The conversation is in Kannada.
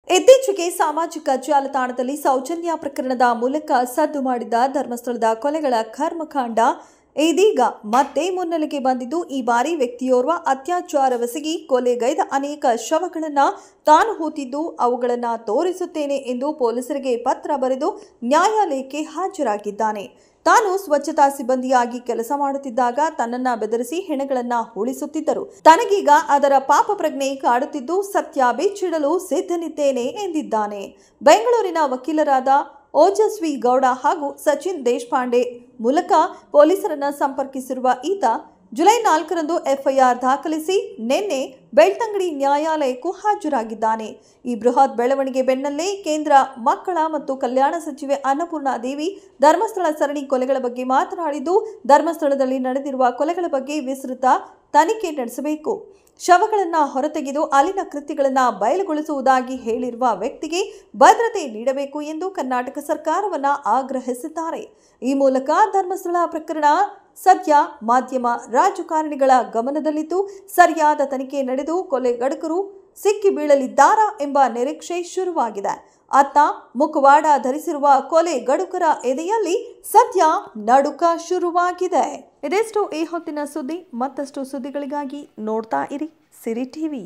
ಇತ್ತೀಚೆಗೆ ಸಾಮಾಜಿಕ ಜಾಲತಾಣದಲ್ಲಿ ಸೌಜನ್ಯ ಪ್ರಕರಣದ ಮೂಲಕ ಸದ್ದು ಮಾಡಿದ ಧರ್ಮಸ್ಥಳದ ಕೊಲೆಗಳ ಕರ್ಮಕಾಂಡ ಇದೀಗ ಮತ್ತೆ ಮುನ್ನೆಲೆಗೆ ಬಂದಿದ್ದು, ಈ ಬಾರಿ ವ್ಯಕ್ತಿಯೋರ್ವ ಅತ್ಯಾಚಾರವೆಸಗಿ ಕೊಲೆಗೈದ ಅನೇಕ ಶವಗಳನ್ನು ತಾನು ಹೂತಿದ್ದು ಅವುಗಳನ್ನು ತೋರಿಸುತ್ತೇನೆ ಎಂದು ಪೊಲೀಸರಿಗೆ ಪತ್ರ ಬರೆದು ನ್ಯಾಯಾಲಯಕ್ಕೆ ಹಾಜರಾಗಿದ್ದಾನೆ. ತಾನು ಸ್ವಚ್ಛತಾ ಸಿಬ್ಬಂದಿಯಾಗಿ ಕೆಲಸ ಮಾಡುತ್ತಿದ್ದಾಗ ತನ್ನನ್ನ ಬೆದರಿಸಿ ಹೆಣಗಳನ್ನು ಉಳಿಸುತ್ತಿದ್ದರು. ತನಗೀಗ ಅದರ ಪಾಪ ಪ್ರಜ್ಞೆ ಕಾಡುತ್ತಿದ್ದು ಸತ್ಯ ಬಿಚ್ಚಿಡಲು ಸಿದ್ಧನಿದ್ದೇನೆ ಎಂದಿದ್ದಾನೆ. ಬೆಂಗಳೂರಿನ ವಕೀಲರಾದ ಓಜಸ್ವಿ ಗೌಡ ಹಾಗೂ ಸಚಿನ್ ದೇಶಪಾಂಡೆ ಮೂಲಕ ಪೊಲೀಸರನ್ನ ಸಂಪರ್ಕಿಸಿರುವ ಈತ ಜುಲೈ 4ರಂದು ಎಫ್ಐಆರ್ ದಾಖಲಿಸಿ ನಿನ್ನೆ ಬೆಳ್ತಂಗಡಿ ನ್ಯಾಯಾಲಯಕ್ಕೂ ಹಾಜರಾಗಿದ್ದಾನೆ. ಈ ಬೃಹತ್ ಬೆಳವಣಿಗೆ ಬೆನ್ನಲ್ಲೇ ಕೇಂದ್ರ ಮಕ್ಕಳ ಮತ್ತು ಕಲ್ಯಾಣ ಸಚಿವೆ ಅನ್ನಪೂರ್ಣಾ ದೇವಿ ಧರ್ಮಸ್ಥಳ ಸರಣಿ ಕೊಲೆಗಳ ಬಗ್ಗೆ ಮಾತನಾಡಿದ್ದು, ಧರ್ಮಸ್ಥಳದಲ್ಲಿ ನಡೆದಿರುವ ಕೊಲೆಗಳ ಬಗ್ಗೆ ವಿಸ್ತೃತ ತನಿಖೆ ನಡೆಸಬೇಕು, ಶವಗಳನ್ನು ಹೊರತೆಗೆದು ಅಲ್ಲಿನ ಕೃತ್ಯಗಳನ್ನು ಬಯಲುಗೊಳಿಸುವುದಾಗಿ ಹೇಳಿರುವ ವ್ಯಕ್ತಿಗೆ ಭದ್ರತೆ ನೀಡಬೇಕು ಎಂದು ಕರ್ನಾಟಕ ಸರ್ಕಾರವನ್ನು ಆಗ್ರಹಿಸಿದ್ದಾರೆ. ಈ ಮೂಲಕ ಧರ್ಮಸ್ಥಳ ಪ್ರಕರಣ ಸದ್ಯ ಮಾಧ್ಯಮ ರಾಜಕಾರಣಿಗಳ ಗಮನದಲ್ಲಿದ್ದು, ಸರಿಯಾದ ತನಿಖೆ ನಡೆದು ಕೊಲೆಗಡುಕರು ಸಿಕ್ಕಿ ಬೀಳಲಿದ್ದಾರಾ ಎಂಬ ನಿರೀಕ್ಷೆ ಶುರುವಾಗಿದೆ. ಅತ್ತ ಮುಖವಾಡ ಧರಿಸಿರುವ ಕೊಲೆಗಡುಕರ ಎದೆಯಲ್ಲಿ ಸದ್ಯ ನಡುಕ ಶುರುವಾಗಿದೆ. ಇದೆಷ್ಟು ಈ ಹೊತ್ತಿನ ಸುದ್ದಿ. ಮತ್ತಷ್ಟು ಸುದ್ದಿಗಳಿಗಾಗಿ ನೋಡ್ತಾ ಇರಿ ಸಿರಿ ಟಿವಿ.